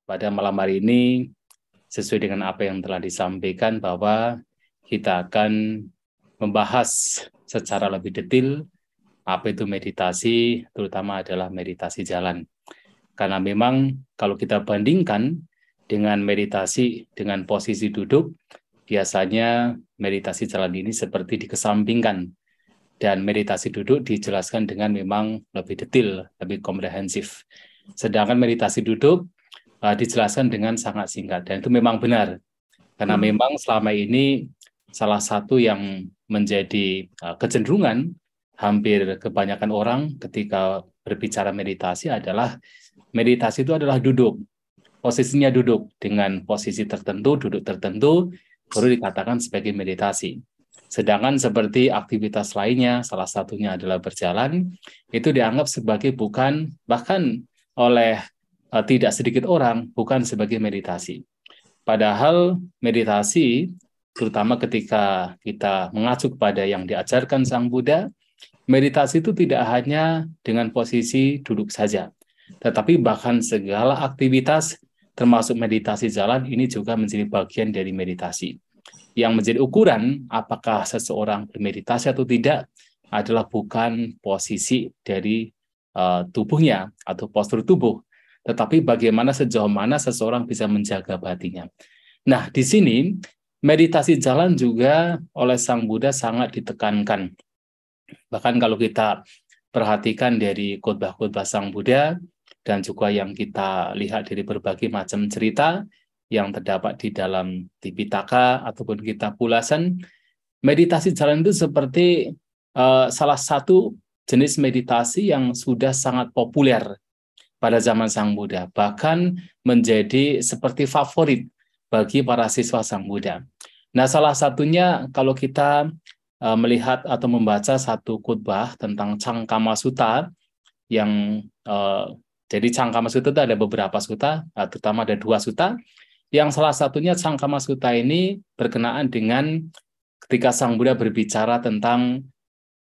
pada malam hari ini, sesuai dengan apa yang telah disampaikan, bahwa kita akan membahas secara lebih detail apa itu meditasi, terutama adalah meditasi jalan. Karena memang kalau kita bandingkan dengan meditasi dengan posisi duduk, biasanya meditasi jalan ini seperti dikesampingkan. Dan meditasi duduk dijelaskan dengan memang lebih detail, lebih komprehensif. Sedangkan meditasi duduk dijelaskan dengan sangat singkat. Dan itu memang benar. Karena memang selama ini salah satu yang menjadi kecenderungan hampir kebanyakan orang ketika berbicara meditasi adalah meditasi itu adalah duduk. Posisinya duduk dengan posisi tertentu, duduk tertentu, baru dikatakan sebagai meditasi. Sedangkan seperti aktivitas lainnya, salah satunya adalah berjalan, itu dianggap sebagai bukan, bahkan oleh tidak sedikit orang, bukan sebagai meditasi. Padahal meditasi, terutama ketika kita mengacu kepada yang diajarkan Sang Buddha, meditasi itu tidak hanya dengan posisi duduk saja, tetapi bahkan segala aktivitas, termasuk meditasi jalan, ini juga menjadi bagian dari meditasi. Yang menjadi ukuran apakah seseorang bermeditasi atau tidak adalah bukan posisi dari tubuhnya atau postur tubuh, tetapi bagaimana sejauh mana seseorang bisa menjaga batinnya. Nah, di sini meditasi jalan juga oleh Sang Buddha sangat ditekankan. Bahkan kalau kita perhatikan dari khotbah-khotbah Sang Buddha dan juga yang kita lihat dari berbagai macam cerita yang terdapat di dalam Tipitaka ataupun kitab ulasan, meditasi jalan itu seperti salah satu jenis meditasi yang sudah sangat populer pada zaman Sang Buddha, bahkan menjadi seperti favorit bagi para siswa Sang Buddha. Nah, salah satunya kalau kita melihat atau membaca satu khotbah tentang Cangkama Sutta, yang jadi Cangkama Sutta itu ada beberapa sutta, terutama ada 2 sutta. Yang salah satunya Cangkama Sutta ini berkenaan dengan ketika Sang Buddha berbicara tentang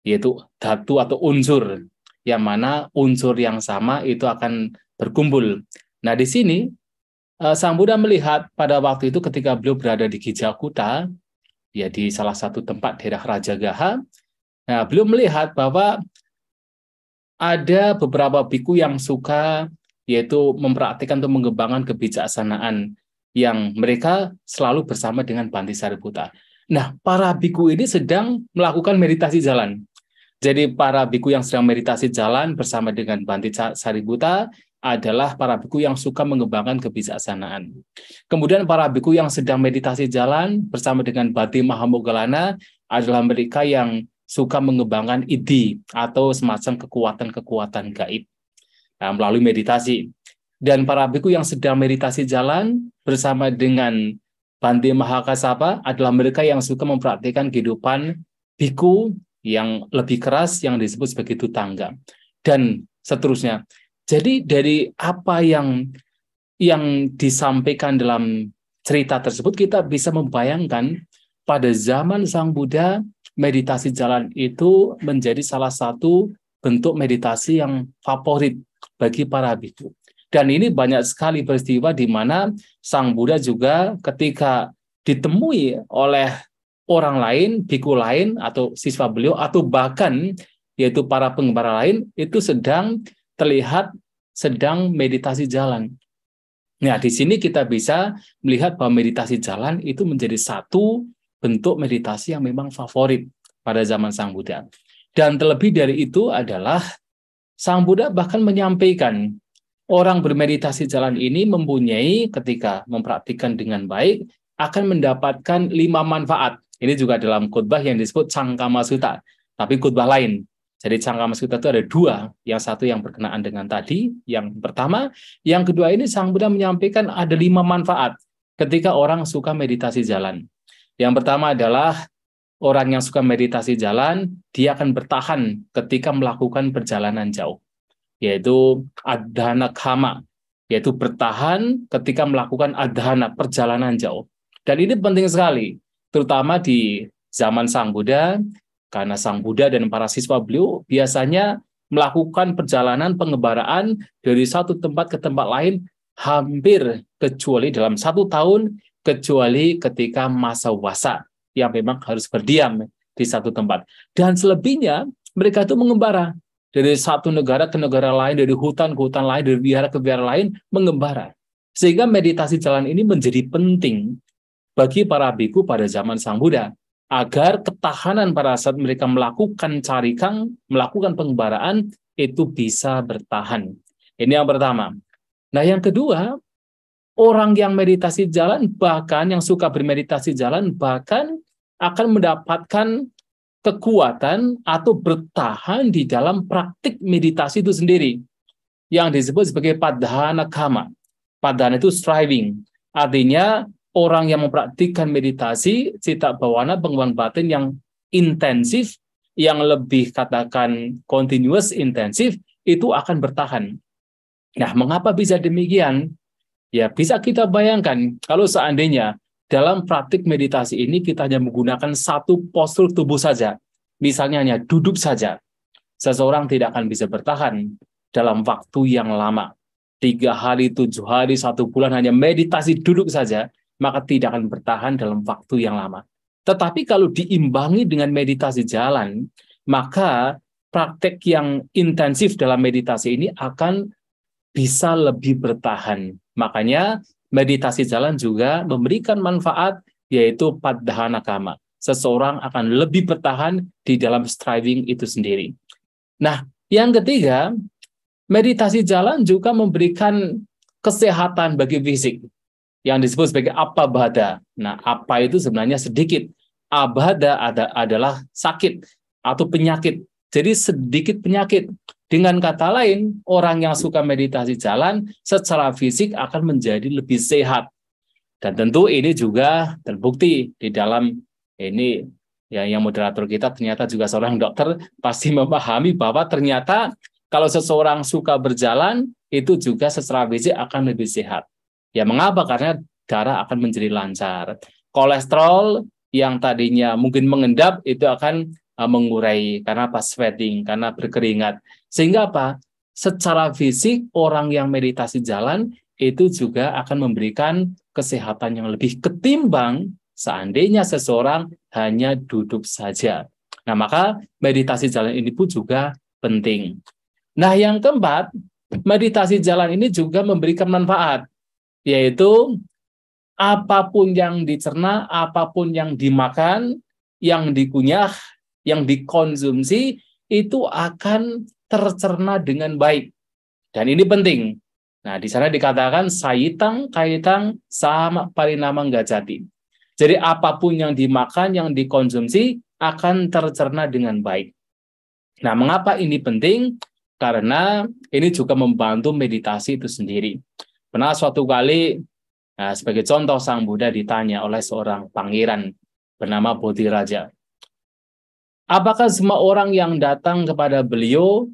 yaitu dhatu atau unsur, yang mana unsur yang sama itu akan berkumpul. Nah, di sini Sang Buddha melihat pada waktu itu ketika beliau berada di Gijakuta, ya di salah satu tempat daerah Rajagaha, nah, beliau melihat bahwa ada beberapa biku yang suka yaitu mempraktikkan atau mengembangkan kebijaksanaan, yang mereka selalu bersama dengan Bhante Sariputta. Nah, para biku ini sedang melakukan meditasi jalan. Jadi para biku yang sedang meditasi jalan bersama dengan Bhante Sariputta adalah para biku yang suka mengembangkan kebijaksanaan. Kemudian para biku yang sedang meditasi jalan bersama dengan Bhante Mahamoggallana adalah mereka yang suka mengembangkan ide atau semacam kekuatan-kekuatan gaib melalui meditasi. Dan para biku yang sedang meditasi jalan bersama dengan Bhante Mahakassapa adalah mereka yang suka mempraktikkan kehidupan biku yang lebih keras yang disebut sebagai tutangga, dan seterusnya. Jadi dari apa yang disampaikan dalam cerita tersebut, kita bisa membayangkan pada zaman Sang Buddha, meditasi jalan itu menjadi salah satu bentuk meditasi yang favorit bagi para biku. Dan ini banyak sekali peristiwa di mana Sang Buddha juga ketika ditemui oleh orang lain, biku lain, atau siswa beliau, atau bahkan yaitu para pengembara lain, itu sedang terlihat sedang meditasi jalan. Nah, di sini kita bisa melihat bahwa meditasi jalan itu menjadi satu bentuk meditasi yang memang favorit pada zaman Sang Buddha. Dan terlebih dari itu adalah Sang Buddha bahkan menyampaikan orang bermeditasi jalan ini mempunyai, ketika mempraktikkan dengan baik, akan mendapatkan 5 manfaat. Ini juga dalam khotbah yang disebut Cangkama Sutta, tapi khotbah lain. Jadi Cangkama Sutta itu ada 2, yang satu yang berkenaan dengan tadi, yang pertama, yang kedua ini Sang Buddha menyampaikan ada 5 manfaat ketika orang suka meditasi jalan. Yang pertama adalah orang yang suka meditasi jalan, dia akan bertahan ketika melakukan perjalanan jauh, yaitu adhana kama, yaitu bertahan ketika melakukan adhana, perjalanan jauh. Dan ini penting sekali, terutama di zaman Sang Buddha, karena Sang Buddha dan para siswa beliau biasanya melakukan perjalanan pengembaraan dari satu tempat ke tempat lain hampir kecuali dalam 1 tahun, kecuali ketika masa wasa yang memang harus berdiam di satu tempat. Dan selebihnya mereka itu mengembara dari satu negara ke negara lain, dari hutan ke hutan lain, dari wihara ke wihara lain, mengembara. Sehingga meditasi jalan ini menjadi penting bagi para biku pada zaman Sang Buddha, agar ketahanan pada saat mereka melakukan carikang, melakukan pengembaraan, itu bisa bertahan. Ini yang pertama. Nah, yang kedua, orang yang meditasi jalan, bahkan yang suka bermeditasi jalan, bahkan akan mendapatkan kekuatan atau bertahan di dalam praktik meditasi itu sendiri, yang disebut sebagai padhana kama. Padhana itu striving, artinya orang yang mempraktikkan meditasi cita bawana pengembangan batin yang intensif, yang lebih katakan continuous, intensif, itu akan bertahan. Nah, mengapa bisa demikian? Ya, bisa kita bayangkan kalau seandainya dalam praktik meditasi ini kita hanya menggunakan satu postur tubuh saja, misalnya hanya duduk saja, seseorang tidak akan bisa bertahan dalam waktu yang lama. 3 hari, 7 hari, 1 bulan hanya meditasi duduk saja, maka tidak akan bertahan dalam waktu yang lama. Tetapi kalau diimbangi dengan meditasi jalan, maka praktek yang intensif dalam meditasi ini akan bisa lebih bertahan. Makanya meditasi jalan juga memberikan manfaat, yaitu padhana kama. Seseorang akan lebih bertahan di dalam striving itu sendiri. Nah, yang ketiga, meditasi jalan juga memberikan kesehatan bagi fisik, yang disebut sebagai apabhada. Nah, apa itu sebenarnya sedikit. Abhada adalah sakit atau penyakit. Jadi sedikit penyakit. Dengan kata lain, orang yang suka meditasi jalan secara fisik akan menjadi lebih sehat. Dan tentu ini juga terbukti di dalam ini, ya, yang moderator kita ternyata juga seorang dokter, pasti memahami bahwa ternyata kalau seseorang suka berjalan, itu juga secara fisik akan lebih sehat. Ya, mengapa? Karena darah akan menjadi lancar. Kolesterol yang tadinya mungkin mengendap, itu akan mengurai karena pas sweating, karena berkeringat. Sehingga apa? Secara fisik, orang yang meditasi jalan itu juga akan memberikan kesehatan yang lebih ketimbang seandainya seseorang hanya duduk saja. Nah, maka meditasi jalan ini pun juga penting. Nah, yang keempat, meditasi jalan ini juga memberikan manfaat, yaitu apapun yang dicerna, apapun yang dimakan, yang dikunyah, yang dikonsumsi, itu akan tercerna dengan baik. Dan ini penting. Nah, di sana dikatakan sayitang kaitang sama parinamang gajati. Jadi apapun yang dimakan, yang dikonsumsi akan tercerna dengan baik. Nah, mengapa ini penting? Karena ini juga membantu meditasi itu sendiri. Pernah suatu kali, nah, sebagai contoh, Sang Buddha ditanya oleh seorang pangeran bernama Bodhiraja. Apakah semua orang yang datang kepada beliau,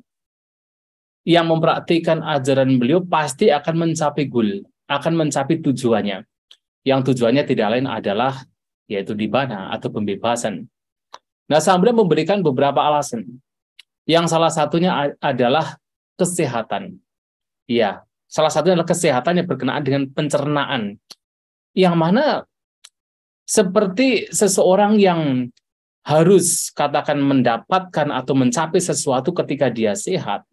yang mempraktikkan ajaran beliau, pasti akan mencapai goal, akan mencapai tujuannya? Yang tujuannya tidak lain adalah yaitu nibbana atau pembebasan. Nah, Sang Buddha memberikan beberapa alasan. Yang salah satunya adalah kesehatan. Ya, salah satunya adalah kesehatan yang berkenaan dengan pencernaan. Yang mana seperti seseorang yang harus katakan mendapatkan atau mencapai sesuatu ketika dia sehat.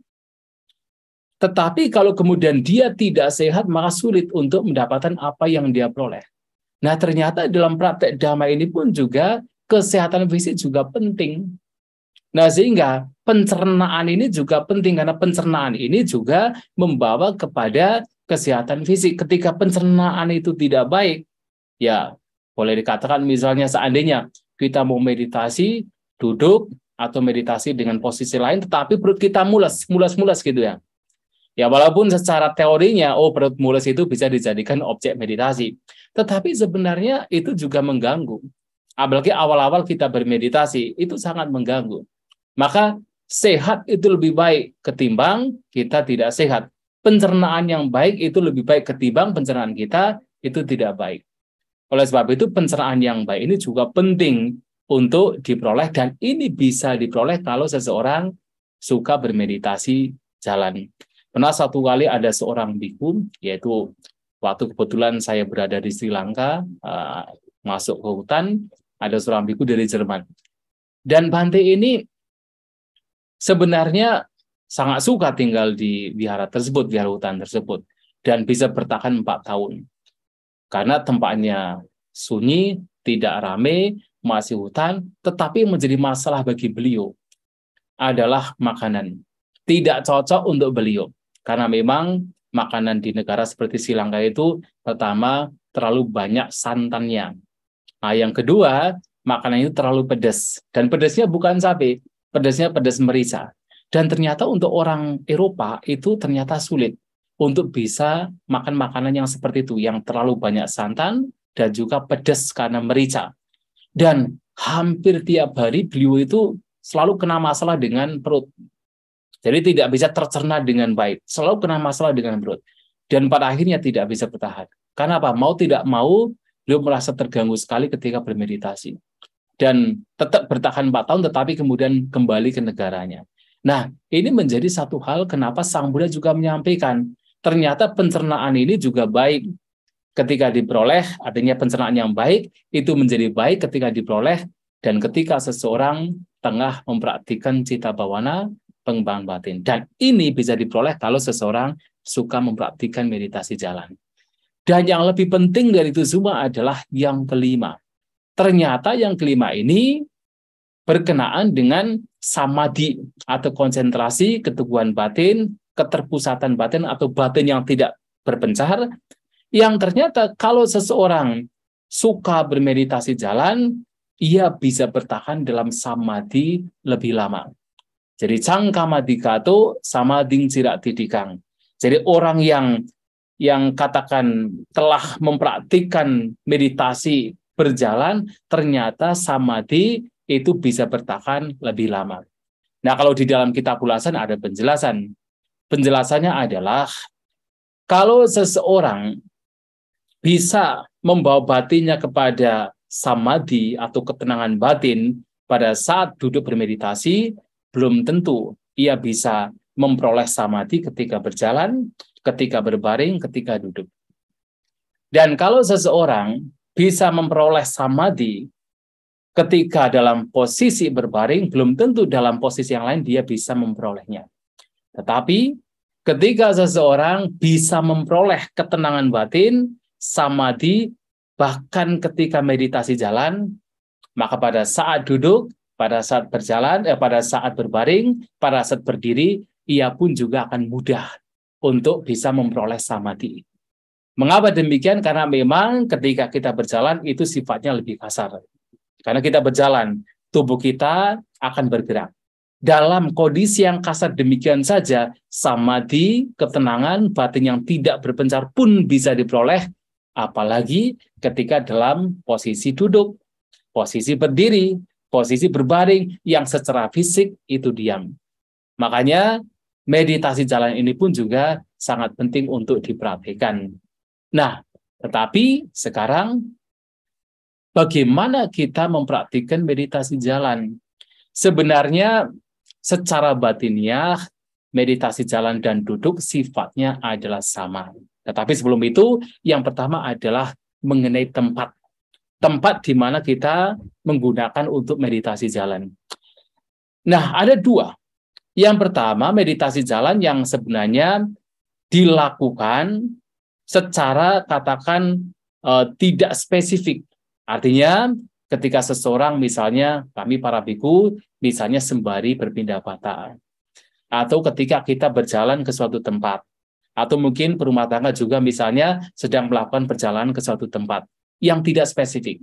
Tetapi kalau kemudian dia tidak sehat, maka sulit untuk mendapatkan apa yang dia peroleh. Nah, ternyata dalam praktek dhamma ini pun juga kesehatan fisik juga penting. Nah, sehingga pencernaan ini juga penting, karena pencernaan ini juga membawa kepada kesehatan fisik. Ketika pencernaan itu tidak baik, ya boleh dikatakan misalnya seandainya kita mau meditasi, duduk, atau meditasi dengan posisi lain, tetapi perut kita mules gitu ya. Ya, walaupun secara teorinya, perut mules itu bisa dijadikan objek meditasi. Tetapi sebenarnya itu juga mengganggu. Apalagi awal-awal kita bermeditasi, itu sangat mengganggu. Maka sehat itu lebih baik ketimbang kita tidak sehat. Pencernaan yang baik itu lebih baik ketimbang pencernaan kita itu tidak baik. Oleh sebab itu pencernaan yang baik ini juga penting untuk diperoleh, dan ini bisa diperoleh kalau seseorang suka bermeditasi jalan. Pernah satu kali ada seorang biku, yaitu waktu kebetulan saya berada di Sri Lanka, masuk ke hutan, ada seorang biku dari Jerman. Dan Bhante ini sebenarnya sangat suka tinggal di wihara tersebut, wihara hutan tersebut, dan bisa bertahan 4 tahun. Karena tempatnya sunyi, tidak ramai, masih hutan, tetapi menjadi masalah bagi beliau adalah makanan. Tidak cocok untuk beliau. Karena memang makanan di negara seperti Sri Lanka itu, pertama, terlalu banyak santannya. Nah, yang kedua, makanan itu terlalu pedas. Dan pedasnya bukan cabai, pedasnya pedas merica. Dan ternyata untuk orang Eropa itu ternyata sulit untuk bisa makan makanan yang seperti itu, yang terlalu banyak santan dan juga pedas karena merica. Dan hampir tiap hari beliau itu selalu kena masalah dengan perut. Jadi tidak bisa tercerna dengan baik. Selalu kena masalah dengan perut. Dan pada akhirnya tidak bisa bertahan. Karena apa? Mau tidak mau, beliau merasa terganggu sekali ketika bermeditasi. Dan tetap bertahan 4 tahun, tetapi kemudian kembali ke negaranya. Nah, ini menjadi satu hal kenapa Sang Buddha juga menyampaikan, ternyata pencernaan ini juga baik ketika diperoleh, artinya pencernaan yang baik, itu menjadi baik ketika diperoleh, dan ketika seseorang tengah mempraktikkan cita bawana, pengembangan batin. Dan ini bisa diperoleh kalau seseorang suka mempraktikkan meditasi jalan. Dan yang lebih penting dari itu semua adalah yang kelima. Ternyata yang kelima ini berkenaan dengan samadhi atau konsentrasi, keteguhan batin, keterpusatan batin atau batin yang tidak berpencar, yang ternyata kalau seseorang suka bermeditasi jalan, ia bisa bertahan dalam samadhi lebih lama. Jadi cangkamadikato samading cirak didikang. Jadi orang yang katakan telah mempraktikkan meditasi berjalan, ternyata samadhi itu bisa bertahan lebih lama. Nah, kalau di dalam kitab ulasan ada penjelasan. Penjelasannya adalah kalau seseorang bisa membawa batinnya kepada samadhi atau ketenangan batin pada saat duduk bermeditasi, belum tentu ia bisa memperoleh samadhi ketika berjalan, ketika berbaring, ketika duduk. Dan kalau seseorang bisa memperoleh samadhi ketika dalam posisi berbaring, belum tentu dalam posisi yang lain dia bisa memperolehnya. Tetapi ketika seseorang bisa memperoleh ketenangan batin, samadhi, bahkan ketika meditasi jalan, maka pada saat duduk, pada saat berjalan, pada saat berbaring, pada saat berdiri, ia pun juga akan mudah untuk bisa memperoleh samadhi. Mengapa demikian? Karena memang ketika kita berjalan itu sifatnya lebih kasar. Karena kita berjalan, tubuh kita akan bergerak. Dalam kondisi yang kasar demikian saja, samadhi, ketenangan, batin yang tidak berpencar pun bisa diperoleh, apalagi ketika dalam posisi duduk, posisi berdiri, posisi berbaring, yang secara fisik itu diam. Makanya meditasi jalan ini pun juga sangat penting untuk diperhatikan. Nah, tetapi sekarang bagaimana kita mempraktikkan meditasi jalan? Sebenarnya secara batiniah, meditasi jalan dan duduk sifatnya adalah sama. Tetapi sebelum itu, yang pertama adalah mengenai tempat. Tempat di mana kita menggunakan untuk meditasi jalan. Nah, ada dua. Yang pertama, meditasi jalan yang sebenarnya dilakukan secara katakan tidak spesifik. Artinya, ketika seseorang misalnya, kami para biku, misalnya sembari berpindah bata. Atau ketika kita berjalan ke suatu tempat. Atau mungkin berumah tangga juga misalnya sedang melakukan perjalanan ke suatu tempat yang tidak spesifik.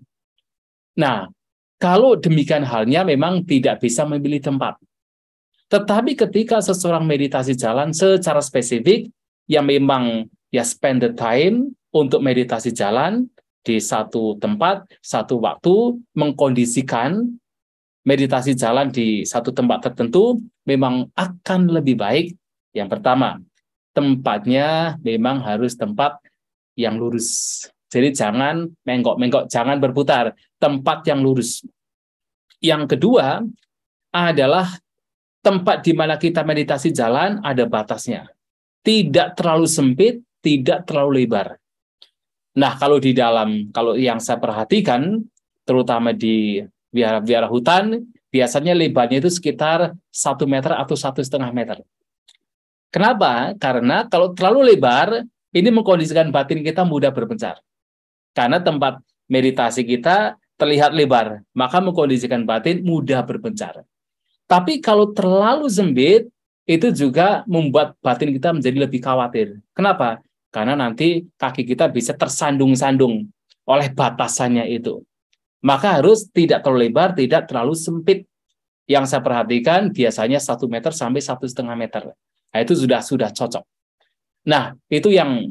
Nah, kalau demikian halnya memang tidak bisa memilih tempat. Tetapi ketika seseorang meditasi jalan secara spesifik, yang memang ya spend the time untuk meditasi jalan di satu tempat, satu waktu, mengkondisikan meditasi jalan di satu tempat tertentu, memang akan lebih baik. Yang pertama, tempatnya memang harus tempat yang lurus. Jadi jangan menggok-menggok, jangan berputar, tempat yang lurus. Yang kedua adalah tempat di mana kita meditasi jalan ada batasnya. tidak terlalu sempit, tidak terlalu lebar. Nah, kalau yang saya perhatikan, terutama di wihara-wihara hutan, biasanya lebarnya itu sekitar 1 meter atau 1,5 meter. Kenapa? Karena kalau terlalu lebar, ini mengkondisikan batin kita mudah berpencar. Karena tempat meditasi kita terlihat lebar, maka mengkondisikan batin mudah berpencar. Tapi kalau terlalu sempit, itu juga membuat batin kita menjadi lebih khawatir. Kenapa? Karena nanti kaki kita bisa tersandung-sandung oleh batasannya itu. Maka harus tidak terlalu lebar, tidak terlalu sempit. Yang saya perhatikan biasanya 1 meter sampai 1,5 meter. Nah, itu sudah cocok. Nah, itu yang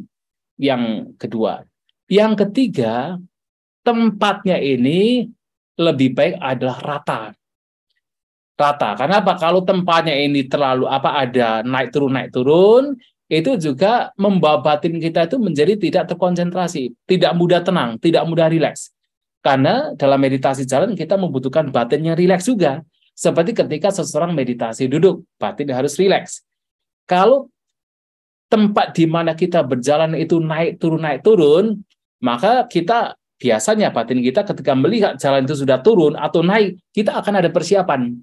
kedua. Yang ketiga, tempatnya ini lebih baik adalah rata. Rata. Karena apa? Kalau tempatnya ini terlalu ada naik turun, itu juga membawa batin kita itu menjadi tidak terkonsentrasi, tidak mudah tenang, tidak mudah rileks. Karena dalam meditasi jalan kita membutuhkan batin yang rileks juga. Seperti ketika seseorang meditasi duduk, batin harus rileks. Kalau tempat di mana kita berjalan itu naik turun, maka kita biasanya batin kita ketika melihat jalan itu sudah turun atau naik, kita akan ada persiapan.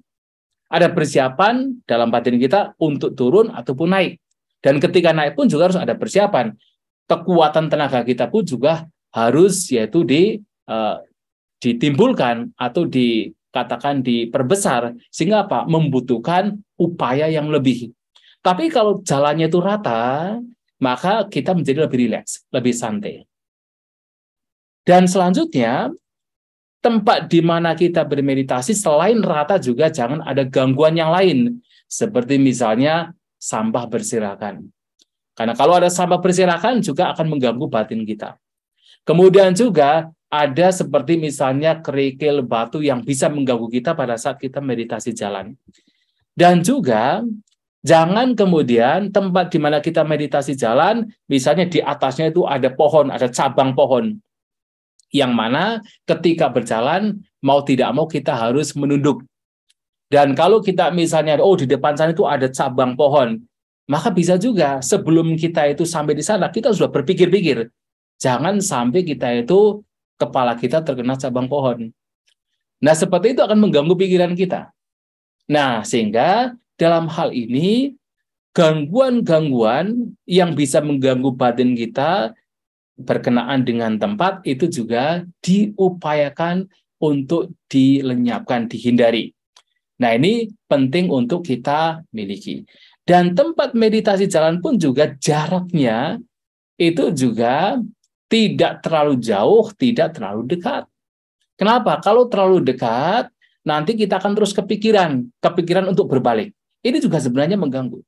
Ada persiapan dalam batin kita untuk turun ataupun naik. Dan ketika naik pun juga harus ada persiapan. Kekuatan tenaga kita pun juga harus yaitu ditimbulkan atau dikatakan diperbesar. Sehingga apa? Membutuhkan upaya yang lebih. Tapi kalau jalannya itu rata, maka kita menjadi lebih rileks, lebih santai. Dan selanjutnya, tempat di mana kita bermeditasi selain rata juga jangan ada gangguan yang lain. Seperti misalnya sampah berserakan. Karena kalau ada sampah berserakan juga akan mengganggu batin kita. Kemudian juga ada seperti misalnya kerikil batu yang bisa mengganggu kita pada saat kita meditasi jalan. Dan juga jangan kemudian tempat di mana kita meditasi jalan, misalnya di atasnya itu ada pohon, ada cabang pohon. Yang mana ketika berjalan, mau tidak mau kita harus menunduk. Dan kalau kita misalnya, di depan sana itu ada cabang pohon, maka bisa juga sebelum kita itu sampai di sana, kita sudah berpikir-pikir. Jangan sampai kita itu, kepala kita terkena cabang pohon. Nah, seperti itu akan mengganggu pikiran kita. Nah, sehingga dalam hal ini, gangguan-gangguan yang bisa mengganggu batin kita berkenaan dengan tempat itu juga diupayakan untuk dilenyapkan, dihindari. Nah, ini penting untuk kita miliki. Dan tempat meditasi jalan pun juga jaraknya itu juga tidak terlalu jauh, tidak terlalu dekat. Kenapa? Kalau terlalu dekat, nanti kita akan terus kepikiran untuk berbalik. Ini juga sebenarnya mengganggu.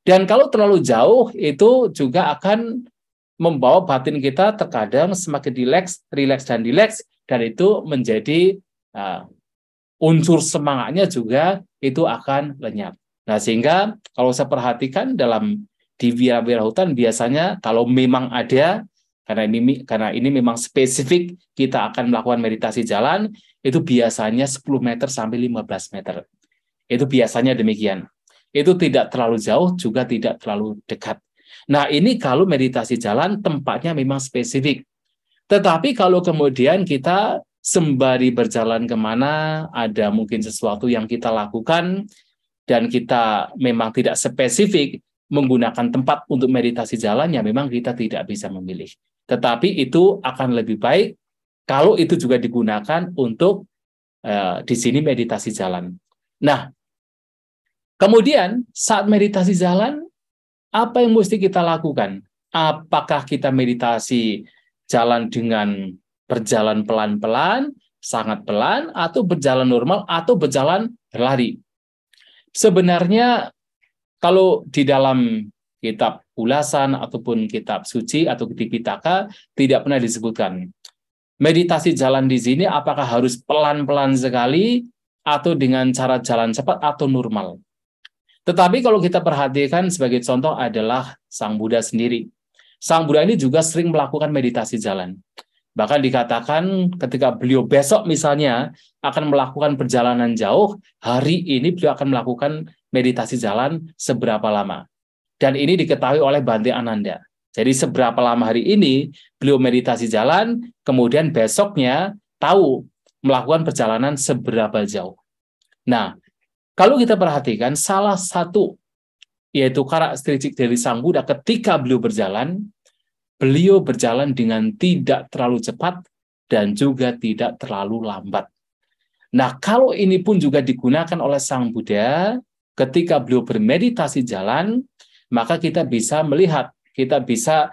Dan kalau terlalu jauh, itu juga akan membawa batin kita terkadang semakin rileks, dan itu menjadi unsur semangatnya juga itu akan lenyap. Nah, sehingga kalau saya perhatikan di wihara hutan biasanya kalau memang ada, karena ini memang spesifik kita akan melakukan meditasi jalan, itu biasanya 10 meter sampai 15 meter. Itu biasanya demikian. Itu tidak terlalu jauh, juga tidak terlalu dekat. Nah, ini kalau meditasi jalan tempatnya memang spesifik. Tetapi kalau kemudian kita sembari berjalan kemana, ada mungkin sesuatu yang kita lakukan, dan kita memang tidak spesifik menggunakan tempat untuk meditasi jalan, ya memang kita tidak bisa memilih. Tetapi itu akan lebih baik kalau itu juga digunakan untuk di sini meditasi jalan. Nah, kemudian saat meditasi jalan, apa yang mesti kita lakukan? Apakah kita meditasi jalan dengan berjalan pelan-pelan, sangat pelan, atau berjalan normal, atau berjalan berlari? Sebenarnya kalau di dalam kitab ulasan ataupun kitab suci atau di Pitaka tidak pernah disebutkan. Meditasi jalan di sini apakah harus pelan-pelan sekali atau dengan cara jalan cepat atau normal? Tetapi kalau kita perhatikan sebagai contoh adalah Sang Buddha sendiri. Sang Buddha ini juga sering melakukan meditasi jalan. Bahkan dikatakan ketika beliau besok misalnya akan melakukan perjalanan jauh, hari ini beliau akan melakukan meditasi jalan seberapa lama. Dan ini diketahui oleh Bhante Ananda. Jadi seberapa lama hari ini beliau meditasi jalan, kemudian besoknya tahu melakukan perjalanan seberapa jauh. Nah, kalau kita perhatikan salah satu yaitu karakteristik dari Sang Buddha ketika beliau berjalan dengan tidak terlalu cepat dan juga tidak terlalu lambat. Nah, kalau ini pun juga digunakan oleh Sang Buddha ketika beliau bermeditasi jalan, maka kita bisa melihat, kita bisa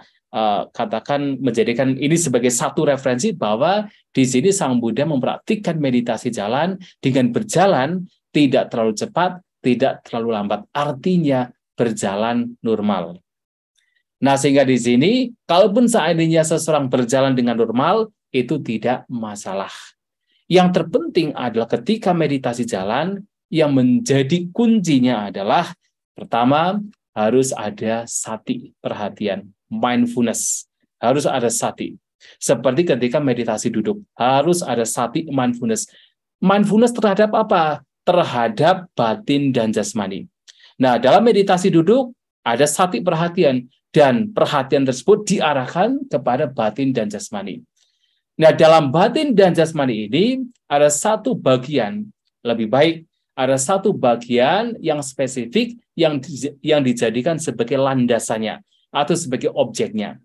katakan menjadikan ini sebagai satu referensi bahwa di sini Sang Buddha mempraktikkan meditasi jalan dengan berjalan tidak terlalu cepat, tidak terlalu lambat. Artinya berjalan normal. Nah, sehingga di sini, kalaupun seandainya seseorang berjalan dengan normal, itu tidak masalah. Yang terpenting adalah ketika meditasi jalan, yang menjadi kuncinya adalah, pertama, harus ada sati, perhatian, mindfulness. Harus ada sati. Seperti ketika meditasi duduk, harus ada sati, mindfulness. Mindfulness terhadap apa? Terhadap batin dan jasmani. Nah, dalam meditasi duduk, ada sati perhatian, dan perhatian tersebut diarahkan kepada batin dan jasmani. Nah, dalam batin dan jasmani ini ada satu bagian, lebih baik ada satu bagian yang spesifik yang dijadikan sebagai landasannya atau sebagai objeknya.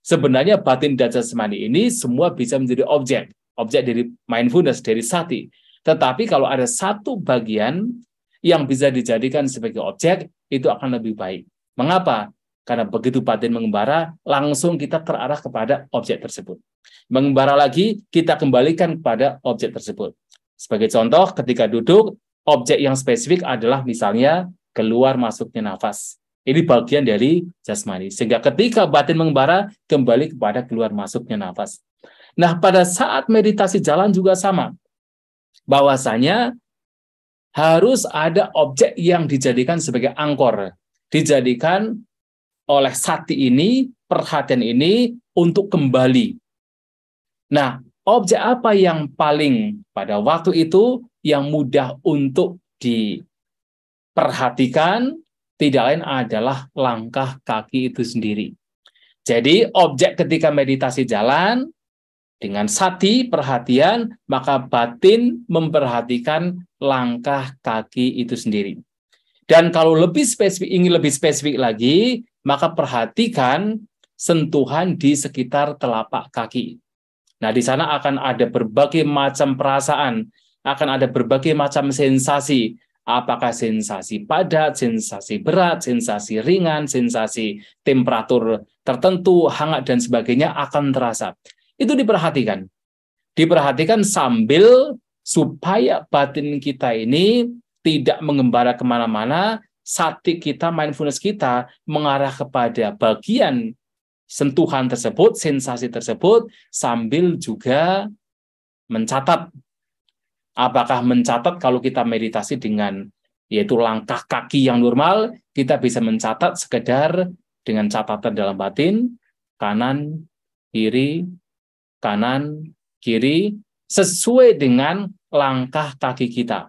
Sebenarnya batin dan jasmani ini semua bisa menjadi objek dari mindfulness, dari sati. Tetapi kalau ada satu bagian yang bisa dijadikan sebagai objek, itu akan lebih baik. Mengapa? Karena begitu batin mengembara, langsung kita terarah kepada objek tersebut. Mengembara lagi, kita kembalikan kepada objek tersebut. Sebagai contoh, ketika duduk, objek yang spesifik adalah misalnya keluar masuknya nafas. Ini bagian dari jasmani. Sehingga ketika batin mengembara, kembali kepada keluar masuknya nafas. Nah, pada saat meditasi jalan juga sama. Bahwasanya harus ada objek yang dijadikan sebagai angkor. Dijadikan oleh sati ini, perhatian ini untuk kembali. Nah, objek apa yang paling pada waktu itu yang mudah untuk diperhatikan? Tidak lain adalah langkah kaki itu sendiri. Jadi, objek ketika meditasi jalan, dengan sati, perhatian, maka batin memperhatikan langkah kaki itu sendiri. Dan kalau ingin lebih spesifik lagi, maka perhatikan sentuhan di sekitar telapak kaki. Nah, di sana akan ada berbagai macam perasaan, akan ada berbagai macam sensasi. Apakah sensasi padat, sensasi berat, sensasi ringan, sensasi temperatur tertentu, hangat, dan sebagainya akan terasa. Itu diperhatikan. Diperhatikan sambil supaya batin kita ini tidak mengembara kemana-mana, sati kita, mindfulness kita mengarah kepada bagian sentuhan tersebut, sensasi tersebut, sambil juga mencatat. Apakah mencatat kalau kita meditasi dengan yaitu langkah kaki yang normal, kita bisa mencatat sekedar dengan catatan dalam batin, kanan, kiri, sesuai dengan langkah kaki kita.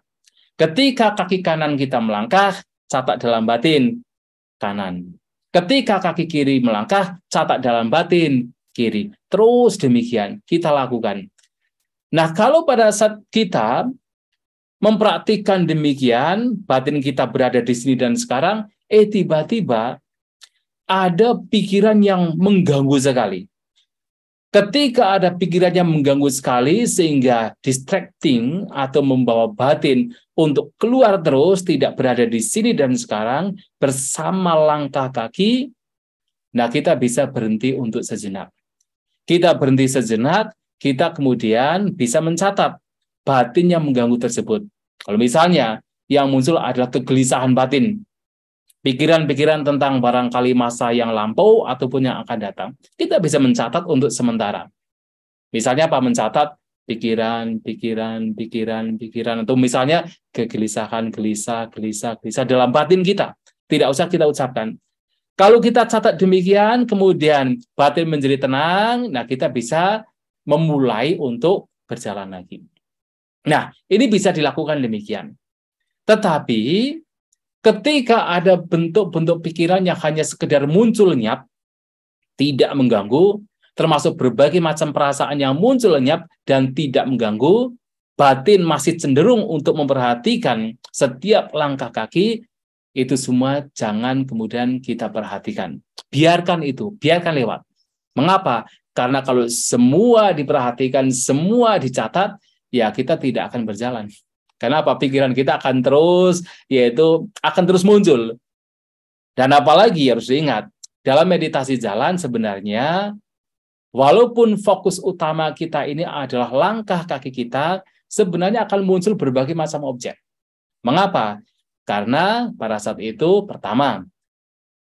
Ketika kaki kanan kita melangkah, catat dalam batin, kanan. Ketika kaki kiri melangkah, catat dalam batin, kiri. Terus demikian, kita lakukan. Nah, kalau pada saat kita mempraktikkan demikian, batin kita berada di sini dan sekarang, tiba-tiba ada pikiran yang mengganggu sekali. Ketika ada pikiran yang mengganggu sekali sehingga distracting atau membawa batin untuk keluar terus, tidak berada di sini dan sekarang bersama langkah kaki, nah kita bisa berhenti untuk sejenak. Kita berhenti sejenak, kita kemudian bisa mencatat batin yang mengganggu tersebut. Kalau misalnya yang muncul adalah kegelisahan batin, pikiran-pikiran tentang barangkali masa yang lampau ataupun yang akan datang, kita bisa mencatat untuk sementara. Misalnya apa? Mencatat pikiran, atau misalnya kegelisahan, gelisah dalam batin kita. Tidak usah kita ucapkan. Kalau kita catat demikian, kemudian batin menjadi tenang, nah kita bisa memulai untuk berjalan lagi. Nah, ini bisa dilakukan demikian. Tetapi Ketika ada bentuk-bentuk pikiran yang hanya sekedar muncul lenyap, tidak mengganggu, termasuk berbagai macam perasaan yang muncul lenyap dan tidak mengganggu, batin masih cenderung untuk memperhatikan setiap langkah kaki, itu semua jangan kemudian kita perhatikan. Biarkan itu, biarkan lewat. Mengapa? Karena kalau semua diperhatikan, semua dicatat, ya kita tidak akan berjalan. Kenapa? Pikiran kita akan terus, yaitu akan terus muncul. Dan apalagi harus diingat, dalam meditasi jalan sebenarnya, walaupun fokus utama kita ini adalah langkah kaki kita, sebenarnya akan muncul berbagai macam objek. Mengapa? Karena pada saat itu, pertama,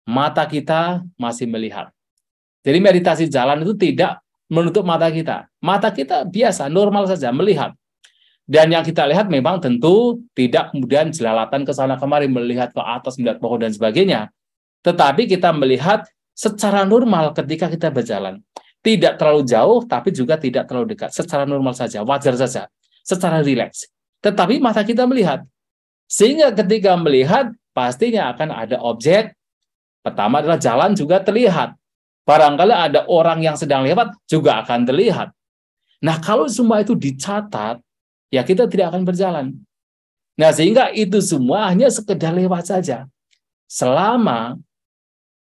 mata kita masih melihat. Jadi meditasi jalan itu tidak menutup mata kita. Mata kita biasa, normal saja, melihat. Dan yang kita lihat memang tentu tidak kemudian jelalatan ke sana kemari, melihat ke atas, melihat pohon dan sebagainya. Tetapi kita melihat secara normal ketika kita berjalan. Tidak terlalu jauh, tapi juga tidak terlalu dekat. Secara normal saja, wajar saja. Secara rileks. Tetapi mata kita melihat. Sehingga ketika melihat, pastinya akan ada objek. Pertama adalah jalan juga terlihat. Barangkali ada orang yang sedang lewat juga akan terlihat. Nah, kalau semua itu dicatat, ya kita tidak akan berjalan. Nah, sehingga itu semua hanya sekedar lewat saja. Selama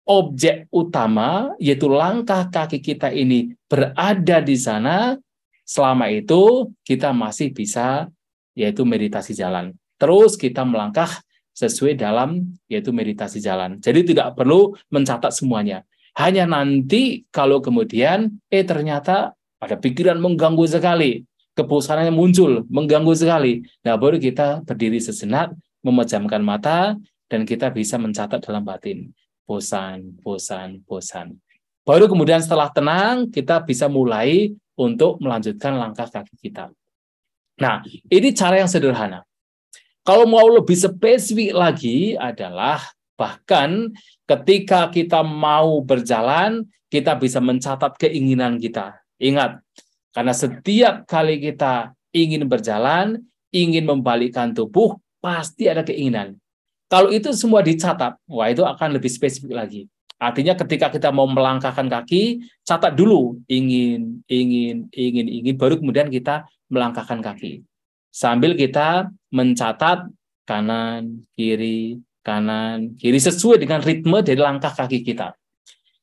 objek utama, yaitu langkah kaki kita ini berada di sana, selama itu kita masih bisa, yaitu meditasi jalan. Terus kita melangkah sesuai dalam, yaitu meditasi jalan. Jadi tidak perlu mencatat semuanya. Hanya nanti kalau kemudian, ternyata ada pikiran mengganggu sekali, kebosanannya muncul, mengganggu sekali. Nah, baru kita berdiri sejenak, memejamkan mata, dan kita bisa mencatat dalam batin. Bosan, bosan, bosan. Baru kemudian setelah tenang, kita bisa mulai untuk melanjutkan langkah kaki kita. Nah, ini cara yang sederhana. Kalau mau lebih spesifik lagi adalah bahkan ketika kita mau berjalan, kita bisa mencatat keinginan kita. Ingat, karena setiap kali kita ingin berjalan, ingin membalikkan tubuh, pasti ada keinginan. Kalau itu semua dicatat, wah itu akan lebih spesifik lagi. Artinya ketika kita mau melangkahkan kaki, catat dulu, ingin, baru kemudian kita melangkahkan kaki. Sambil kita mencatat kanan, kiri, sesuai dengan ritme dari langkah kaki kita.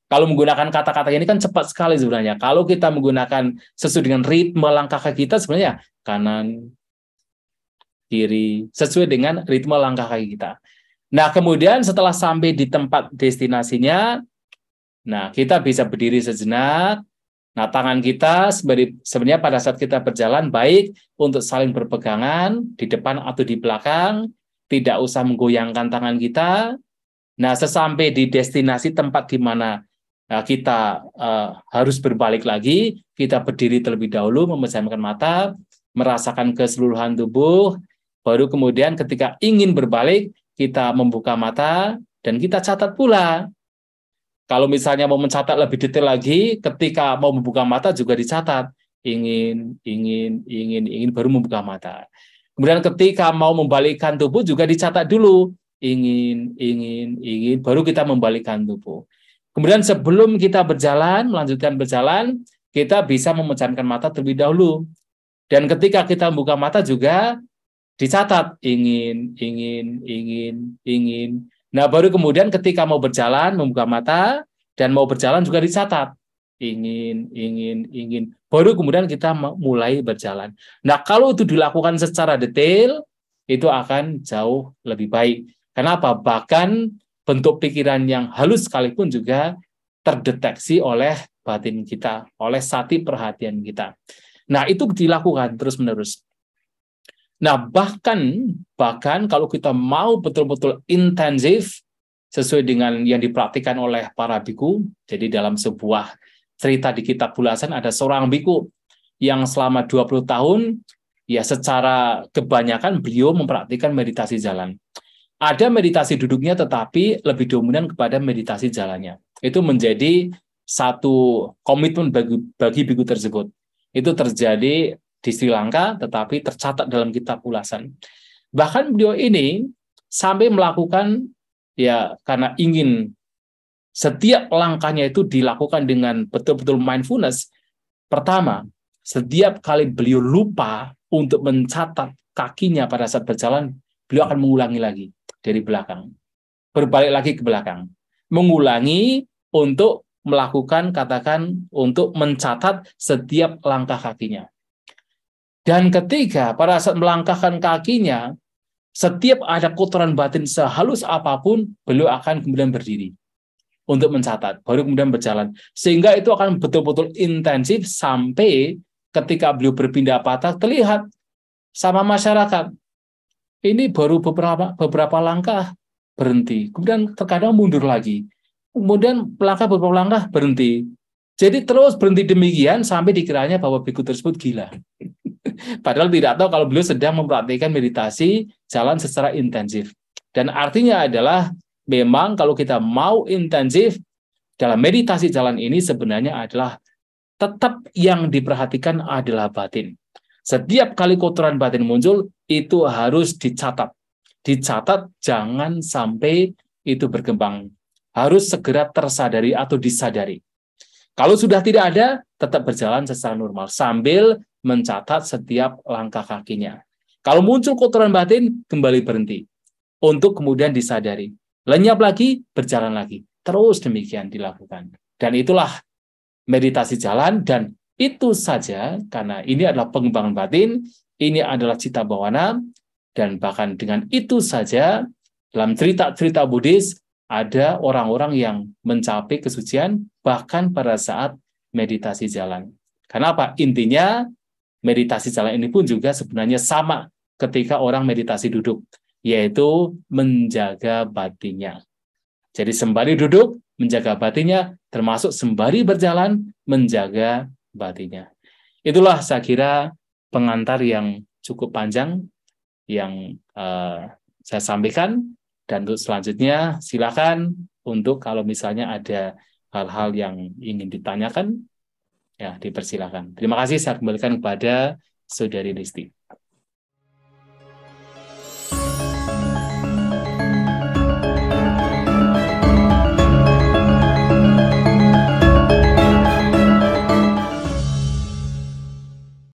Kalau menggunakan kata-kata ini kan cepat sekali sebenarnya. Kalau kita menggunakan sesuai dengan ritme langkah kaki kita, sebenarnya kanan, kiri, sesuai dengan ritme langkah kaki kita. Nah, kemudian setelah sampai di tempat destinasinya, nah kita bisa berdiri sejenak. Nah, tangan kita sebenarnya pada saat kita berjalan baik untuk saling berpegangan di depan atau di belakang, tidak usah menggoyangkan tangan kita. Nah, sesampai di destinasi tempat di mana kita harus berbalik lagi, kita berdiri terlebih dahulu, memejamkan mata, merasakan keseluruhan tubuh, baru kemudian ketika ingin berbalik, kita membuka mata dan kita catat pula. Kalau misalnya mau mencatat lebih detail lagi, ketika mau membuka mata juga dicatat. Ingin, baru membuka mata. Kemudian ketika mau membalikkan tubuh juga dicatat dulu. Ingin, baru kita membalikkan tubuh. Kemudian sebelum kita berjalan, melanjutkan berjalan, kita bisa memejamkan mata terlebih dahulu. Dan ketika kita membuka mata juga dicatat. Ingin. Nah, baru kemudian ketika mau berjalan, membuka mata, dan mau berjalan juga dicatat. Ingin. Baru kemudian kita mulai berjalan. Nah, kalau itu dilakukan secara detail, itu akan jauh lebih baik. Kenapa? Bahkan bentuk pikiran yang halus sekalipun juga terdeteksi oleh batin kita, oleh sati perhatian kita. Nah, itu dilakukan terus-menerus. Nah, bahkan kalau kita mau betul-betul intensif sesuai dengan yang dipraktikkan oleh para biku, jadi dalam sebuah cerita di kitab Bulasan ada seorang biku yang selama 20 tahun ya secara kebanyakan beliau mempraktikkan meditasi jalan. Ada meditasi duduknya tetapi lebih dominan kepada meditasi jalannya. Itu menjadi satu komitmen bagi biku tersebut. Itu terjadi di Sri Lanka, tetapi tercatat dalam kitab Ulasan. Bahkan beliau ini sampai melakukan, ya karena ingin setiap langkahnya itu dilakukan dengan betul-betul mindfulness. Pertama, setiap kali beliau lupa untuk mencatat kakinya pada saat berjalan, beliau akan mengulangi lagi dari belakang. Berbalik lagi ke belakang. Mengulangi untuk melakukan, katakan, untuk mencatat setiap langkah kakinya. Dan ketiga, pada saat melangkahkan kakinya, setiap ada kotoran batin sehalus apapun, beliau akan kemudian berdiri untuk mencatat, baru kemudian berjalan. Sehingga itu akan betul-betul intensif sampai ketika beliau berpindah patah, terlihat sama masyarakat. Ini baru beberapa langkah berhenti, kemudian terkadang mundur lagi, kemudian beberapa langkah berhenti. Jadi terus berhenti demikian sampai dikiranya bahwa biku tersebut gila. Padahal tidak tahu kalau beliau sedang mempraktikkan meditasi jalan secara intensif. Dan artinya adalah memang kalau kita mau intensif dalam meditasi jalan ini sebenarnya adalah tetap yang diperhatikan adalah batin. Setiap kali kotoran batin muncul, itu harus dicatat. Dicatat, jangan sampai itu berkembang. Harus segera tersadari atau disadari. Kalau sudah tidak ada, tetap berjalan secara normal, sambil mencatat setiap langkah kakinya. Kalau muncul kotoran batin, kembali berhenti. Untuk kemudian disadari. Lenyap lagi, berjalan lagi. Terus demikian dilakukan. Dan itulah meditasi jalan, dan itu saja, karena ini adalah pengembangan batin, ini adalah cita bawana, dan bahkan dengan itu saja, dalam cerita-cerita Buddhis, ada orang-orang yang mencapai kesucian, bahkan pada saat meditasi jalan. Kenapa? Intinya, meditasi jalan ini pun juga sebenarnya sama ketika orang meditasi duduk, yaitu menjaga batinnya. Jadi sembari duduk, menjaga batinnya, termasuk sembari berjalan, menjaga batinnya. Itulah saya kira pengantar yang cukup panjang yang saya sampaikan. Dan untuk selanjutnya, silakan untuk kalau misalnya ada hal-hal yang ingin ditanyakan, ya dipersilakan. Terima kasih, saya kembalikan kepada Saudari Listi.